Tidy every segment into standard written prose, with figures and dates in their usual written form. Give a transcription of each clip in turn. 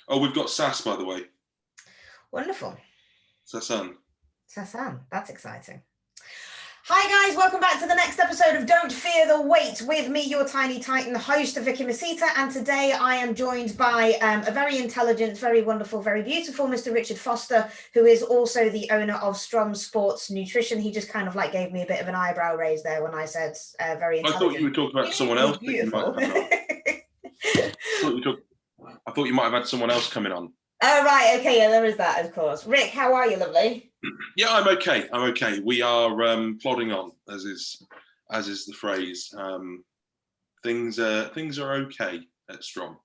Oh, we've got SAS, by the way. Wonderful. Sasan. Sasan, that's exciting. Hi guys, welcome back to the next episode of Don't Fear the Wait with me, your TinyTitan host, Vicky Masita, and today I am joined by a very intelligent, very wonderful, very beautiful Mr. Richard Foster, who is also the owner of Strom Sports Nutrition. He just kind of like gave me a bit of an eyebrow raise there when I said very intelligent. I thought you were talking about someone else that you might have had on. I thought you might have had someone else coming on. Oh, right. Okay. Yeah, there is that, of course. Rick, how are you, lovely? Yeah, I'm okay. I'm okay. We are plodding on, as is the phrase. Things are okay at Strom,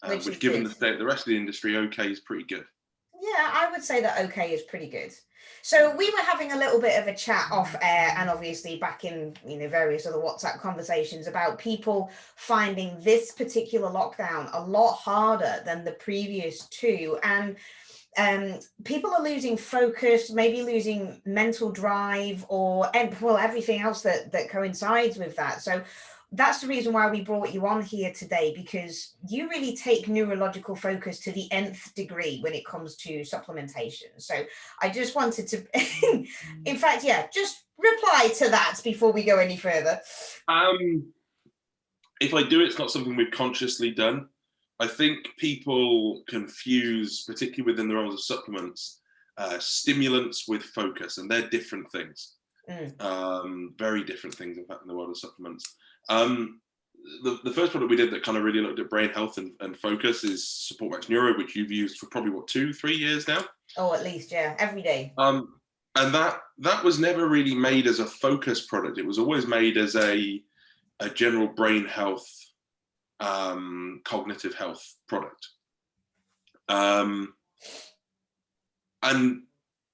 which given the state of the rest of the industry, okay is pretty good. Yeah, I would say that okay is pretty good. So we were having a little bit of a chat off air and obviously back in, various other WhatsApp conversations about people finding this particular lockdown a lot harder than the previous two. And people are losing focus, maybe losing mental drive or everything else that coincides with that. So that's the reason why we brought you on here today, because you really take neurological focus to the nth degree when it comes to supplementation. So I just wanted to, in fact, just reply to that before we go any further. If I do, it's not something we've consciously done. I think people confuse, particularly within the realms of supplements, stimulants with focus, and they're different things. Very different things, in fact, in the world of supplements. The first product we did that kind of really looked at brain health and focus is Support Max Neuro, which you've used for probably 2-3 years now. Oh, at least, yeah, every day. And that was never really made as a focus product. It was always made as a general brain health, cognitive health product. And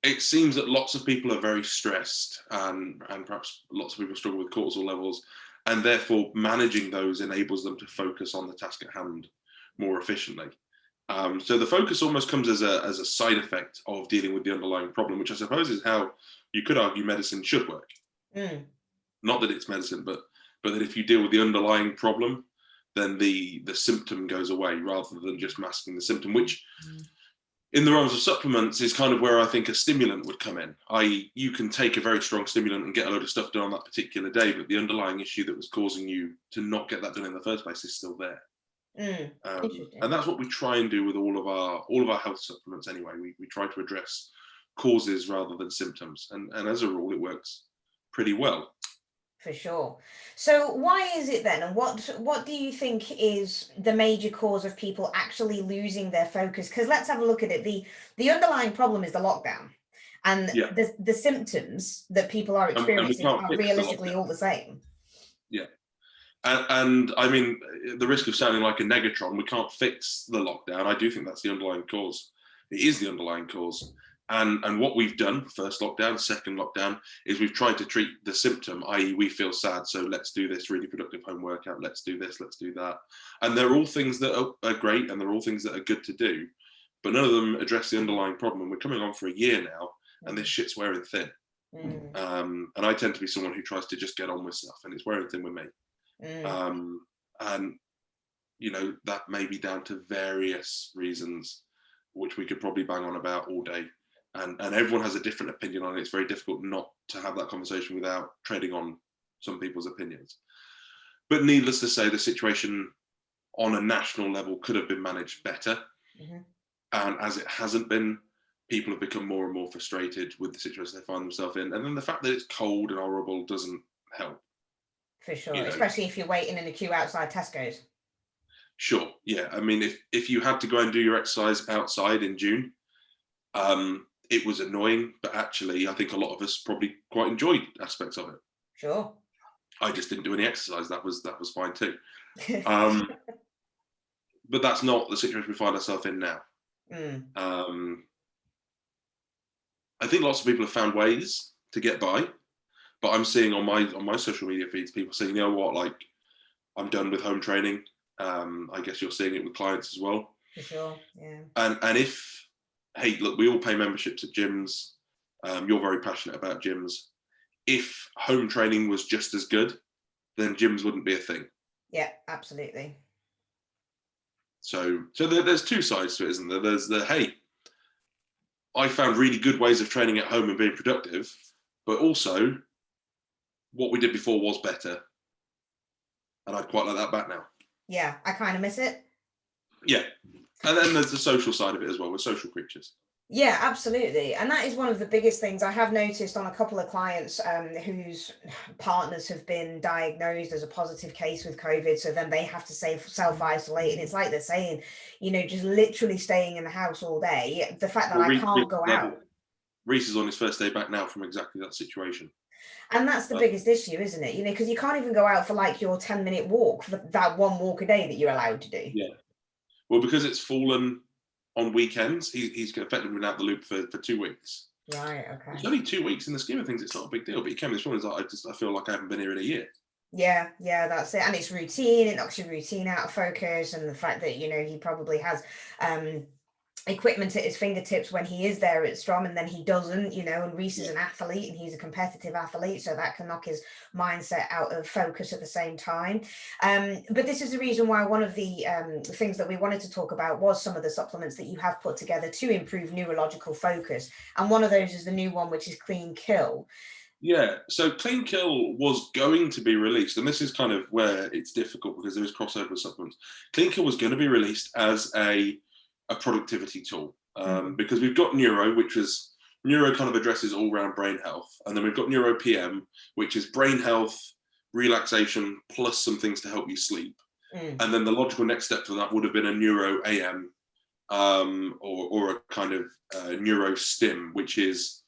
it seems that lots of people are very stressed, and perhaps lots of people struggle with cortisol levels, and therefore managing those enables them to focus on the task at hand more efficiently. So the focus almost comes as a side effect of dealing with the underlying problem, which I suppose is how you could argue medicine should work. Not that it's medicine, but that if you deal with the underlying problem, then the symptom goes away rather than just masking the symptom, which in the realms of supplements is kind of where I think a stimulant would come in. You can take a very strong stimulant and get a load of stuff done on that particular day, but the underlying issue that was causing you to not get that done in the first place is still there. And that's what we try and do with all of our health supplements anyway. We try to address causes rather than symptoms, and as a rule it works pretty well. For sure. So why is it then, and what do you think is the major cause of people actually losing their focus? Because let's have a look at it. The underlying problem is the lockdown, and the symptoms that people are experiencing are realistically all the same. Yeah. And I mean, the risk of sounding like a negatron, we can't fix the lockdown. I do think that's the underlying cause. It is the underlying cause. And what we've done, first lockdown, second lockdown, is we've tried to treat the symptom, i.e. we feel sad, so let's do this really productive home workout, let's do this, let's do that. And they're all things that are great, and they're all things that are good to do, but none of them address the underlying problem. And we're coming on for a year now, and this shit's wearing thin. And I tend to be someone who tries to just get on with stuff, and it's wearing thin with me. And that may be down to various reasons, which we could probably bang on about all day, and everyone has a different opinion on it. It's very difficult not to have that conversation without treading on some people's opinions. But needless to say, the situation on a national level could have been managed better, and as it hasn't been, people have become more and more frustrated with the situation they find themselves in, and then the fact that it's cold and horrible doesn't help. For sure, especially if you're waiting in a queue outside Tesco's. Sure, yeah. I mean, if you had to go and do your exercise outside in June, it was annoying, but actually I think a lot of us probably quite enjoyed aspects of it. Sure. I just didn't do any exercise. That was fine too. But that's not the situation we find ourselves in now. I think lots of people have found ways to get by, but I'm seeing on my social media feeds people saying, you know what, like, I'm done with home training. I guess you're seeing it with clients as well. For sure, yeah. And if, hey, look, we all pay memberships at gyms. You're very passionate about gyms. If home training was just as good, then gyms wouldn't be a thing. Yeah, absolutely. So there's two sides to it, isn't there? There's the, hey, I found really good ways of training at home and being productive, but also what we did before was better. And I'd quite like that back now. Yeah, I kind of miss it. Yeah. And then there's the social side of it as well. We're social creatures. Yeah, absolutely. And that is one of the biggest things I have noticed on a couple of clients whose partners have been diagnosed as a positive case with COVID. So then they have to self-isolate. And it's like they're saying, just literally staying in the house all day. The fact that I can't go out. Reese is on his first day back now from exactly that situation. And that's the biggest issue, isn't it? Because you can't even go out for like your 10-minute walk, for that one walk a day that you're allowed to do. Yeah. Well, because it's fallen on weekends, he's effectively been out the loop for 2 weeks. Right, okay. It's only 2 weeks in the scheme of things. It's not a big deal. But he came this morning, he's like, I feel like I haven't been here in a year. Yeah, that's it. And it's routine. It knocks your routine out of focus. And the fact that, he probably has equipment at his fingertips when he is there at Strom, and then he doesn't, and Reese is an athlete and he's a competitive athlete, so that can knock his mindset out of focus at the same time. But this is the reason why one of the things that we wanted to talk about was some of the supplements that you have put together to improve neurological focus, and one of those is the new one, which is Clean Kill. Yeah, so Clean Kill was going to be released, and this is kind of where it's difficult because there is crossover with supplements. Clean Kill was going to be released as a productivity tool, because we've got Neuro, which is Neuro kind of addresses all round brain health, and then we've got Neuro PM, which is brain health, relaxation, plus some things to help you sleep. And then the logical next step for that would have been a Neuro AM, or a kind of Neuro Stim, which is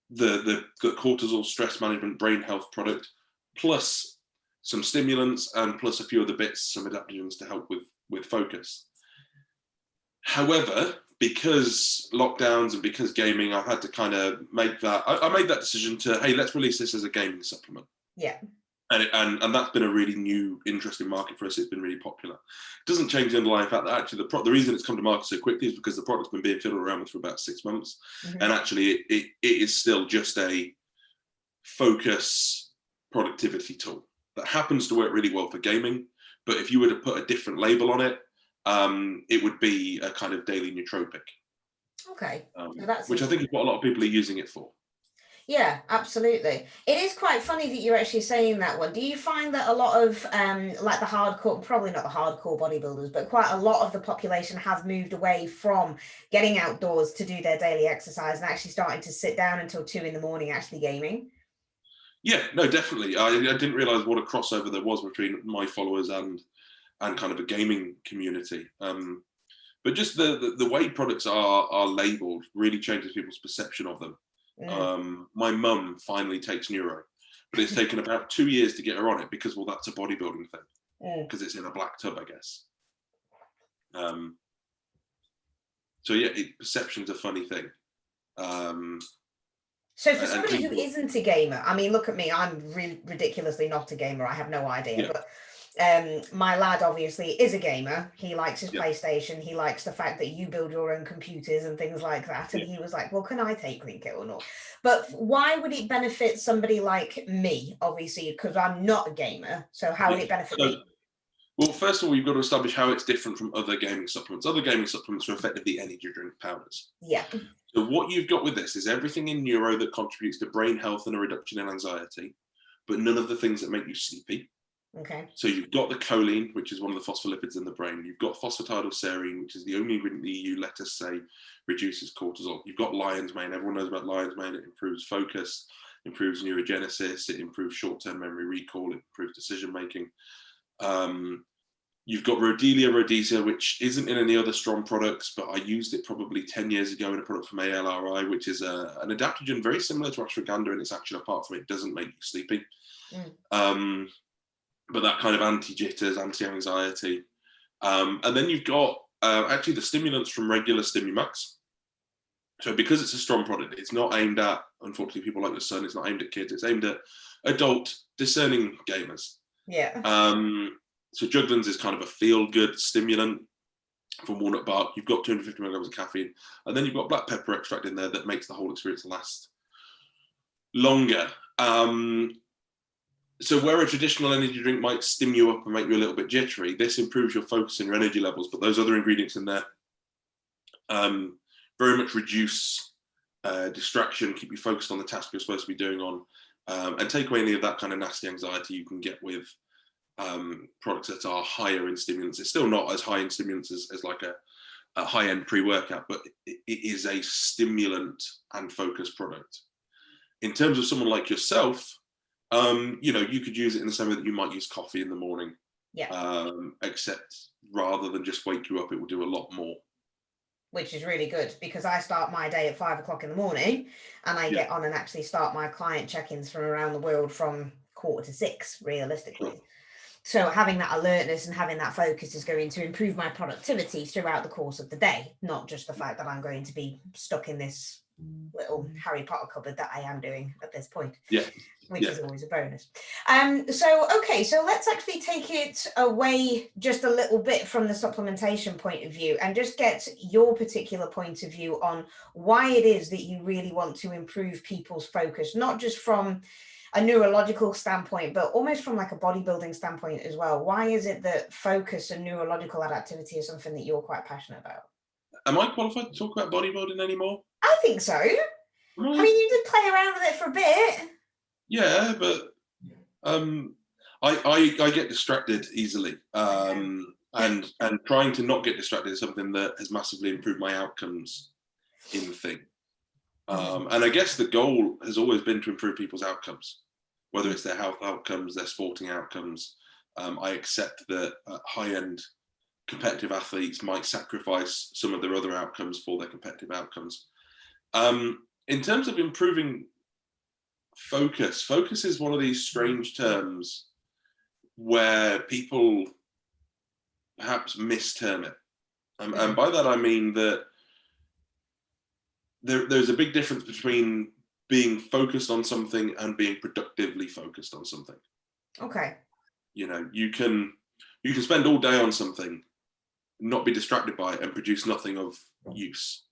the cortisol stress management brain health product, plus some stimulants and plus a few other bits, some adaptogens to help with focus. However, because lockdowns and because gaming, I've had to kind of make that. I made that decision to, hey, let's release this as a gaming supplement. Yeah. And that's been a really new, interesting market for us. It's been really popular. It doesn't change the underlying fact that actually the reason it's come to market so quickly is because the product's been being fiddled around with for about 6 months. And actually it is still just a focus productivity tool that happens to work really well for gaming. But if you were to put a different label on it, it would be a kind of daily nootropic. Okay. Which I think is what a lot of people are using it for. Yeah, absolutely. It is quite funny that you're actually saying that one. Do you find that a lot of like the hardcore, probably not the hardcore bodybuilders, but quite a lot of the population have moved away from getting outdoors to do their daily exercise and actually starting to sit down until 2 a.m. actually gaming? Yeah, no, definitely. I didn't realize what a crossover there was between my followers and kind of a gaming community. But just the way products are labeled really changes people's perception of them. My mum finally takes Neuro, but it's taken about 2 years to get her on it because, well, that's a bodybuilding thing, because it's in a black tub, I guess. So yeah, perception's a funny thing. So for somebody who isn't a gamer, I mean, look at me, I'm ridiculously not a gamer. I have no idea, but my lad obviously is a gamer. He likes his PlayStation. He likes the fact that you build your own computers and things like that. And he was like, well, can I take Clean Kill or not? But why would it benefit somebody like me? Obviously, because I'm not a gamer. So how would it benefit me? Well, first of all, you've got to establish how it's different from other gaming supplements. Other gaming supplements are effectively energy drink powders. Yeah. So what you've got with this is everything in Neuro that contributes to brain health and a reduction in anxiety, but none of the things that make you sleepy. Okay. So you've got the choline, which is one of the phospholipids in the brain. You've got phosphatidylserine, which is the only ingredient the EU let us say reduces cortisol. You've got lion's mane. Everyone knows about lion's mane. It improves focus, improves neurogenesis, it improves short-term memory recall, it improves decision-making. You've got Rhodelia rhodesiae, which isn't in any other Strom products, but I used it probably 10 years ago in a product from ALRI, which is an adaptogen very similar to ashwagandha in its action, apart from it doesn't make you sleepy. But that kind of anti-jitters, anti-anxiety. And then you've got actually the stimulants from regular Stimumax. So because it's a Strom product, it's not aimed at, unfortunately, people like your son, it's not aimed at kids, it's aimed at adult, discerning gamers. Yeah. So Juglans is kind of a feel-good stimulant from walnut bark. You've got 250 milligrams of caffeine, and then you've got black pepper extract in there that makes the whole experience last longer. So where a traditional energy drink might stim you up and make you a little bit jittery, this improves your focus and your energy levels. But those other ingredients in there very much reduce distraction, keep you focused on the task you're supposed to be doing on, and take away any of that kind of nasty anxiety you can get with products that are higher in stimulants. It's still not as high in stimulants as like a high-end pre-workout, but it is a stimulant and focused product. In terms of someone like yourself, you know, you could use it in the same way that you might use coffee in the morning. Yeah. Except rather than just wake you up, it will do a lot more. Which is really good, because I start my day at 5 o'clock in the morning, and I get on and actually start my client check-ins from around the world from 5:45, realistically. Sure. So having that alertness and having that focus is going to improve my productivity throughout the course of the day, not just the fact that I'm going to be stuck in this little Harry Potter cupboard that I am doing at this point. Yeah. Which is always a bonus. So let's actually take it away just a little bit from the supplementation point of view, and just get your particular point of view on why it is that you really want to improve people's focus, not just from a neurological standpoint, but almost from like a bodybuilding standpoint as well. Why is it that focus and neurological adaptivity is something that you're quite passionate about? Am I qualified to talk about bodybuilding anymore? I think so. Right. I mean, you did play around with it for a bit. Yeah, but I get distracted easily, and trying to not get distracted is something that has massively improved my outcomes in the thing. And I guess the goal has always been to improve people's outcomes, whether it's their health outcomes, their sporting outcomes. I accept that high-end competitive athletes might sacrifice some of their other outcomes for their competitive outcomes. In terms of improving focus is one of these strange terms where people perhaps misterm it. And by that I mean that there's a big difference between being focused on something and being productively focused on something. Okay. You know, you can spend all day on something, not be distracted by it, and produce nothing of use.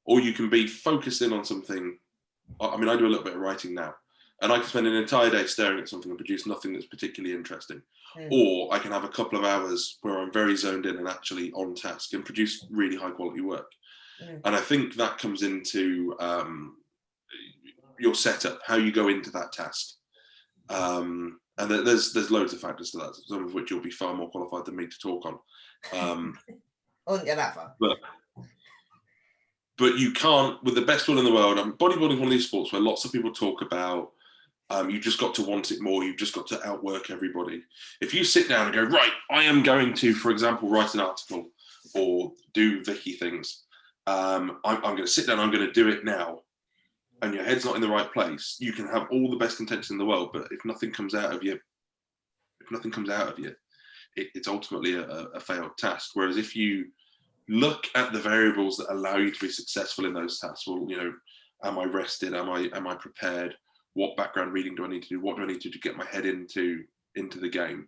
Or you can be focused in on something. I mean, I do a little bit of writing now, and I can spend an entire day staring at something and produce nothing that's particularly interesting. Or I can have a couple of hours where I'm very zoned in and actually on task and produce really high quality work. And I think that comes into your setup, how you go into that task. And there's loads of factors to that, some of which you'll be far more qualified than me to talk on. I wouldn't get that far. But you can't, with the best will in the world. Bodybuilding is one of these sports where lots of people talk about you've just got to want it more, you've just got to outwork everybody. If you sit down and go, right, I am going to, for example, write an article or do Vicky things, I'm going to sit down, I'm going to do it now, and your head's not in the right place, you can have all the best intentions in the world, but if nothing comes out of you, it's ultimately a failed task. Whereas if you look at the variables that allow you to be successful in those tasks, well, you know, am I rested? Am I prepared? What background reading do I need to do? What do I need to do to get my head into the game?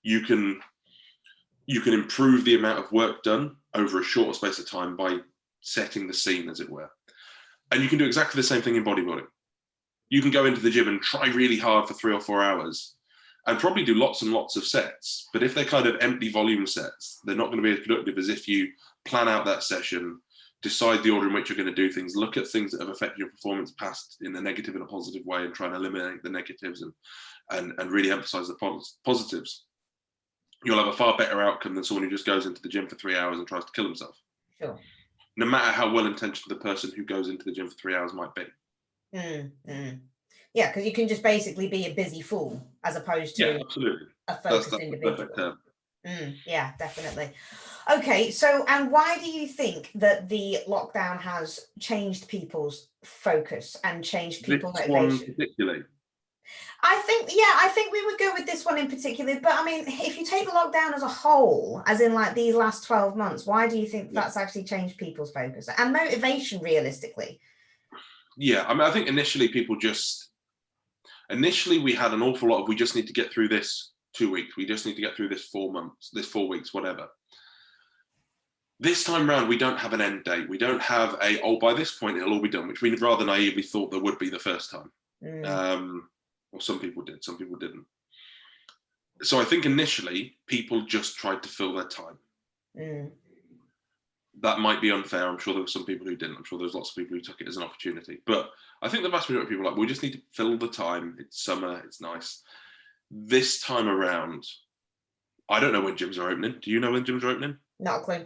You can improve the amount of work done over a shorter space of time by setting the scene, as it were. And you can do exactly the same thing in bodybuilding. You can go into the gym and try really hard for 3 or 4 hours and probably do lots and lots of sets. But if they're kind of empty volume sets, they're not going to be as productive as if you plan out that session, decide the order in which you're going to do things, look at things that have affected your performance past in a negative and a positive way, and try and eliminate the negatives and really emphasize the positives. You'll have a far better outcome than someone who just goes into the gym for 3 hours and tries to kill himself. Sure. No matter how well-intentioned the person who goes into the gym for 3 hours might be. Yeah, because you can just basically be a busy fool as opposed to absolutely. A focused that's individual. The perfect term. Yeah, definitely. Okay, so, and why do you think that the lockdown has changed people's focus and changed people's motivation? One particularly. I think we would go with this one in particular. But I mean, if you take the lockdown as a whole, as in like these last 12 months, why do you think that's actually changed people's focus and motivation realistically? Yeah, I mean, I think initially we had an awful lot of, we just need to get through this 2 weeks. We just need to get through this 4 months, this 4 weeks, whatever. This time round, we don't have an end date. We don't have by this point, it'll all be done, which we rather naively thought there would be the first time. or some people did, some people didn't. So I think initially people just tried to fill their time. That might be unfair. I'm sure there were some people who didn't. I'm sure there's lots of people who took it as an opportunity. But I think the vast majority of people are like, we just need to fill the time. It's summer. It's nice. This time around, I don't know when gyms are opening. Do you know when gyms are opening? Not a clue.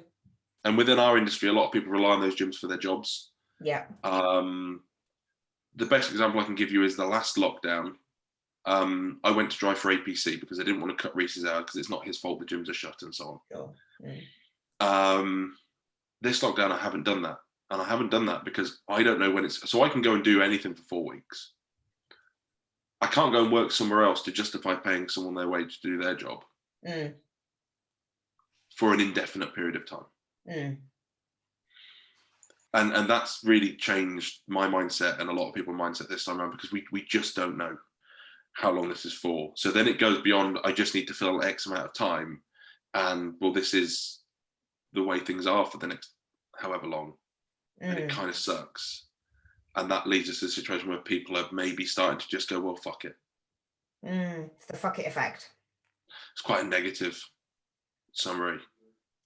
And within our industry, a lot of people rely on those gyms for their jobs. Yeah. The best example I can give you is the last lockdown. I went to drive for APC because I didn't want to cut Reese's out because it's not his fault the gyms are shut and so on. Sure. This lockdown, I haven't done that. And I haven't done that because I don't know when it's... So I can go and do anything for 4 weeks. I can't go and work somewhere else to justify paying someone their wage to do their job for an indefinite period of time. And that's really changed my mindset and a lot of people's mindset this time around because we just don't know how long this is for. So then it goes beyond, I just need to fill X amount of time. And well, this is the way things are for the next however long. And it kind of sucks. And that leads us to a situation where people are maybe starting to just go, well, fuck it. It's the fuck it effect. It's quite a negative summary.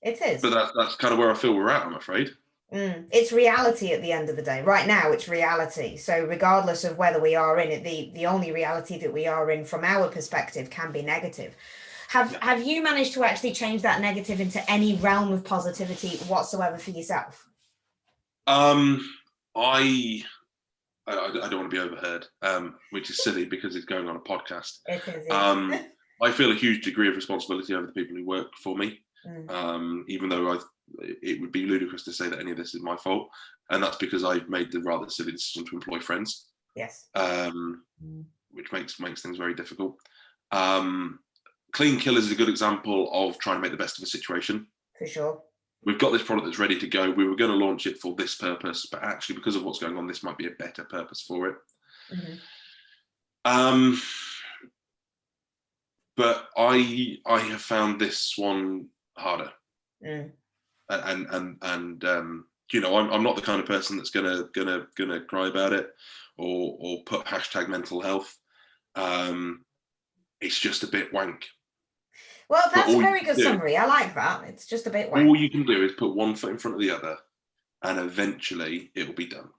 It is. But that's kind of where I feel we're at, I'm afraid. It's reality at the end of the day. Right now, it's reality. So regardless of whether we are in it, the only reality that we are in from our perspective can be negative. Have you managed to actually change that negative into any realm of positivity whatsoever for yourself? I don't want to be overheard, which is silly because it's going on a podcast. It is. Yeah. I feel a huge degree of responsibility over the people who work for me, even though it would be ludicrous to say that any of this is my fault. And that's because I've made the rather silly decision to employ friends. Yes. Which makes things very difficult. Clean Killers is a good example of trying to make the best of a situation. For sure. We've got this product that's ready to go. We were going to launch it for this purpose, but actually because of what's going on, this might be a better purpose for it. But I have found this one harder. And you know, I'm not the kind of person that's gonna cry about it or put hashtag mental health. It's just a bit wank. Well, that's a very good summary. I like that. It's just a bit wank. All you can do is put one foot in front of the other, and eventually it will be done.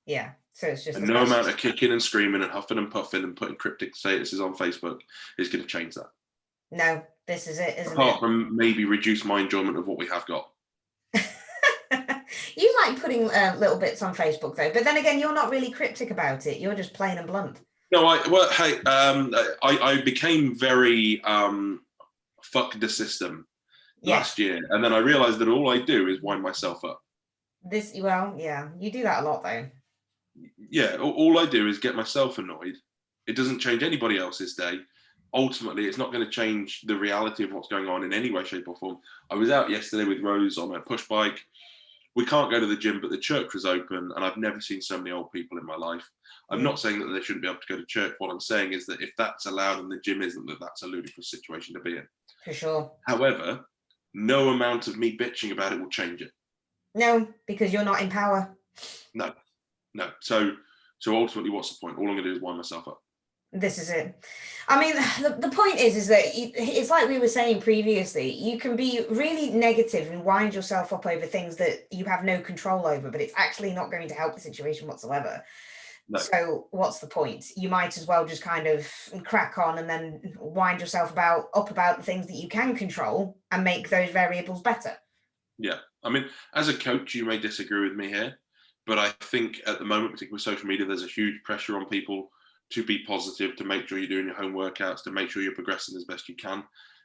Yeah. So it's just no amount of kicking and screaming and huffing and puffing and putting cryptic statuses on Facebook is going to change that. No, this is it, isn't it? Apart from maybe reduce my enjoyment of what we have got. You like putting little bits on Facebook though, but then again, you're not really cryptic about it. You're just plain and blunt. No, I became very fuck the system last year, and then I realized that all I do is wind myself up. Yeah, you do that a lot though. Yeah, all I do is get myself annoyed. It doesn't change anybody else's day. Ultimately, it's not going to change the reality of what's going on in any way, shape, or form. I was out yesterday with Rose on a push bike. We can't go to the gym, but the church was open, and I've never seen so many old people in my life. I'm not saying that they shouldn't be able to go to church. What I'm saying is that if that's allowed and the gym isn't, that's a ludicrous situation to be in. For sure. However, no amount of me bitching about it will change it. No, because you're not in power. No. So ultimately, what's the point? All I'm going to do is wind myself up. This is it. I mean, the point is that it's like we were saying previously, you can be really negative and wind yourself up over things that you have no control over, but it's actually not going to help the situation whatsoever. No. So what's the point? You might as well just kind of crack on and then wind yourself up about the things that you can control and make those variables better. Yeah. I mean, as a coach, you may disagree with me here, but I think at the moment, particularly with social media, there's a huge pressure on people to be positive, to make sure you're doing your home workouts, to make sure you're progressing as best you can.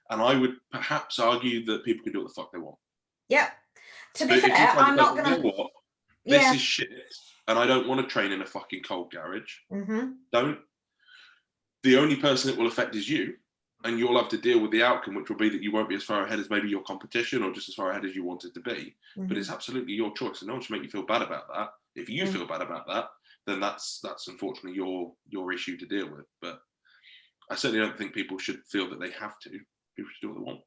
And I would perhaps argue that people can do what the fuck they want. Yeah. To be fair, I'm not going to... You know what? This is shit, and I don't want to train in a fucking cold garage. Don't. The only person it will affect is you, and you'll have to deal with the outcome, which will be that you won't be as far ahead as maybe your competition or just as far ahead as you wanted to be. But it's absolutely your choice, and no one should make you feel bad about that. If you feel bad about that, then that's unfortunately your issue to deal with. But I certainly don't think people should feel that they have to. People should do what they want.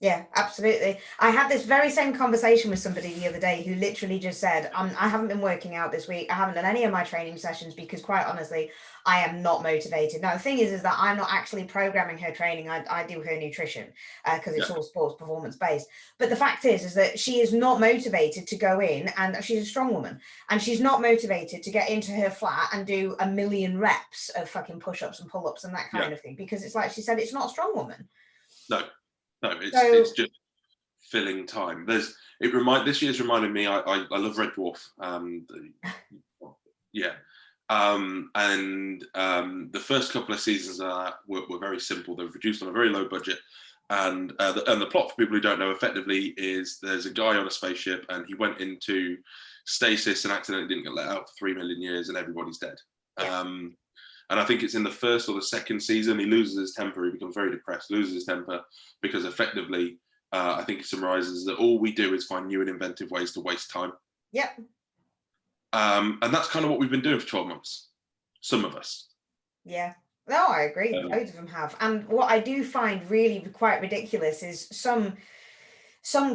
Yeah, absolutely. I had this very same conversation with somebody the other day who literally just said, I haven't been working out this week. I haven't done any of my training sessions because, quite honestly, I am not motivated. Now, the thing is that I'm not actually programming her training. I do her nutrition because it's Yeah, all sports performance based. But the fact is that she is not motivated to go in, and she's a strong woman, and she's not motivated to get into her flat and do a million reps of fucking push-ups and pull-ups and that yeah. kind of thing, because it's like she said, it's not a strong woman. No, it's So just filling time. This year's reminded me. I love Red Dwarf. Yeah. The first couple of seasons were very simple. They were produced on a very low budget, and the plot, for people who don't know, effectively is there's a guy on a spaceship and he went into stasis and accidentally didn't get let out for 3 million years, and everybody's dead. yeah. And I think it's in the first or the second season he loses his temper. He becomes very depressed, loses his temper because effectively, I think it summarizes that all we do is find new and inventive ways to waste time. Yep. And that's kind of what we've been doing for 12 months. Some of us. Yeah. No, I agree. Loads of them have. And what I do find really quite ridiculous is some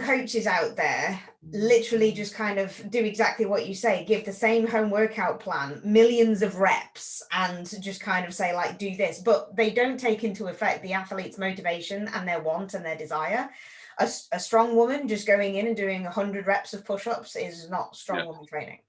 coaches out there literally just kind of do exactly what you say, give the same home workout plan, millions of reps, and just kind of say, like, do this, but they don't take into effect the athlete's motivation and their want and their desire. A strong woman just going in and doing 100 reps of push-ups is not strong woman training.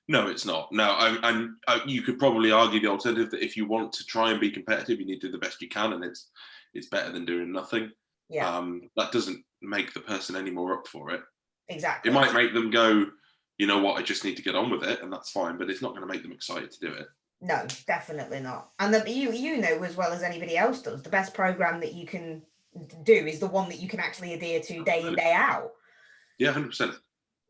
No, it's not. No, and you could probably argue the alternative, that if you want to try and be competitive, you need to do the best you can, and it's better than doing nothing. Yeah. That doesn't make the person any more up for it. Exactly. It might make them go, you know what, I just need to get on with it, and that's fine, but it's not going to make them excited to do it. No, definitely not. And you know as well as anybody else does, the best program that you can do is the one that you can actually adhere to day in, day out. Yeah, 100%.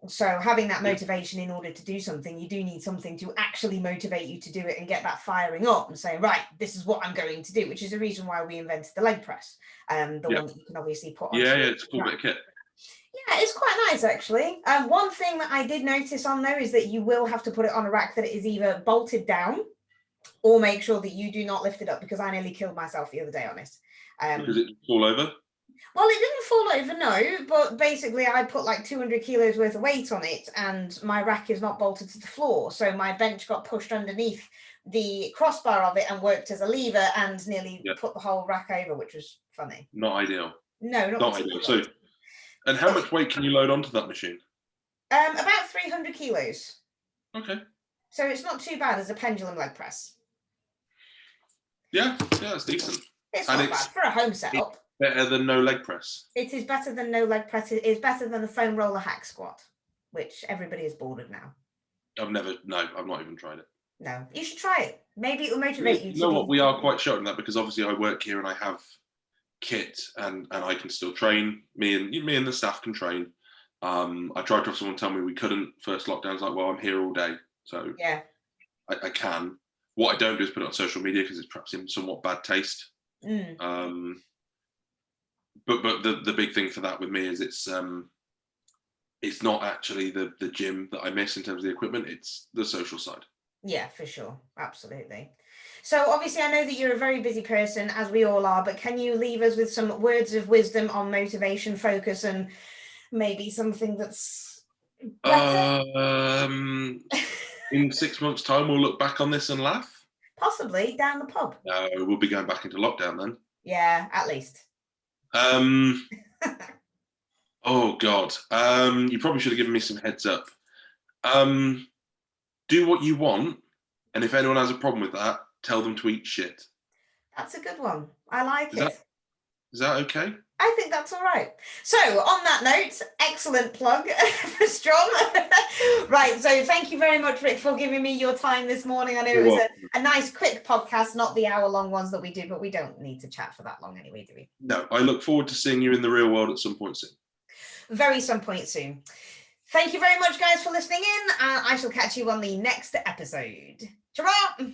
So having that motivation in order to do something, you do need something to actually motivate you to do it and get that firing up and say, right, this is what I'm going to do, which is the reason why we invented the leg press. The one that you can obviously put on. Yeah, it's a cool bit of kit. Yeah, it's quite nice actually. One thing that I did notice on there is that you will have to put it on a rack that is either bolted down or make sure that you do not lift it up, because I nearly killed myself the other day on it. Because it's all over? Well, it didn't fall over, no, but basically I put like 200 kilos worth of weight on it and my rack is not bolted to the floor. So my bench got pushed underneath the crossbar of it and worked as a lever and nearly put the whole rack over, which was funny. Not ideal. No, not ideal. So, and how much weight can you load onto that machine? About 300 kilos. Okay. So it's not too bad as a pendulum leg press. Yeah, it's decent. It's not bad for a home setup. Better than no leg press. It is better than no leg press. It is better than the foam roller hack squat, which everybody is bored of now. I've not even tried it. No, you should try it. Maybe it will motivate you. You know what? We are quite shocked in that, because obviously I work here and I have kit and I can still train. Me and the staff can train. I tried to have someone tell me we couldn't first lockdown. It's like, well, I'm here all day, so yeah, I can. What I don't do is put it on social media because it's perhaps in somewhat bad taste. But the big thing for that with me is it's not actually the gym that I miss in terms of the equipment, it's the social side. Yeah, for sure. Absolutely. So obviously I know that you're a very busy person, as we all are, but can you leave us with some words of wisdom on motivation, focus, and maybe something that's better? In 6 months' time we'll look back on this and laugh. Possibly down the pub. No, we'll be going back into lockdown then. Yeah, at least. Oh God. You probably should have given me some heads up. Do what you want, and if anyone has a problem with that, tell them to eat shit. That's a good one. I like it. Is that okay? I think that's all right. So on that note, excellent plug for Strom. Right, so thank you very much, Rick, for giving me your time this morning. I know it was a nice quick podcast, not the hour-long ones that we do, but we don't need to chat for that long anyway, do we? No, I look forward to seeing you in the real world at some point soon. Some point soon. Thank you very much, guys, for listening in. I shall catch you on the next episode. Ta-ra!